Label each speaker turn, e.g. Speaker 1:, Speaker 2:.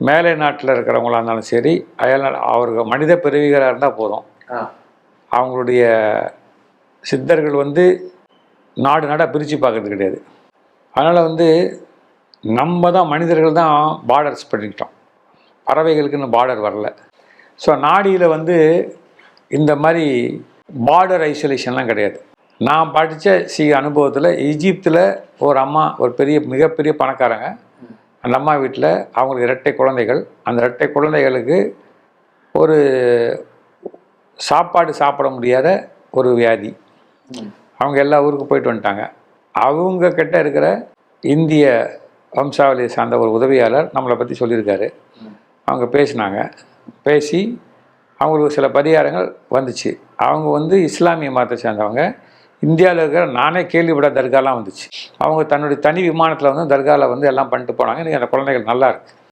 Speaker 1: மேலை நாட்டில் இருக்கிறவங்களா இருந்தாலும் சரி, அயல் அவர்கள் மனித பிறவிகளாக இருந்தால் போதும். அவங்களுடைய சித்தர்கள் வந்து நாடு நாடாக பிரித்து பார்க்கறது கிடையாது. அதனால் வந்து நம்ம தான் மனிதர்கள் தான் பார்டர்ஸ் பண்ணிக்கிட்டோம். பறவைகளுக்குன்னு பார்டர் வரல. ஸோ நாடியில் வந்து இந்த மாதிரி பார்டர் ஐசோலேஷன்லாம் கிடையாது. நான் படித்த அனுபவத்தில் ஈஜிப்தில் ஒரு அம்மா ஒரு மிகப்பெரிய பணக்காரங்க. அந்த அம்மா வீட்டில் அவங்களுக்கு இரட்டை குழந்தைகள். அந்த இரட்டை குழந்தைகளுக்கு ஒரு சாப்பாடு சாப்பிட முடியாத ஒரு வியாதி. அவங்க எல்லா ஊருக்கு போயிட்டு வந்துட்டாங்க. அவங்க கிட்ட இருக்கிற இந்திய வம்சாவளியை சார்ந்த ஒரு உதவியாளர் நம்மளை பற்றி சொல்லியிருக்காரு. அவங்க பேசினாங்க. பேசி அவங்களுக்கு சில பரிகாரங்கள் வந்துச்சு. அவங்க வந்து இஸ்லாமிய மதத்தை சேர்ந்தவங்க. இந்தியாவில் இருக்கிற நானே கேள்விப்பட தர்காலாம் வந்துச்சு. அவங்க தன்னுடைய தனி விமானத்தில் வந்து தர்காவில் வந்து எல்லாம் பண்ணிட்டு போனாங்க. இன்றைக்கி அந்த குழந்தைகள் நல்லா இருக்குது.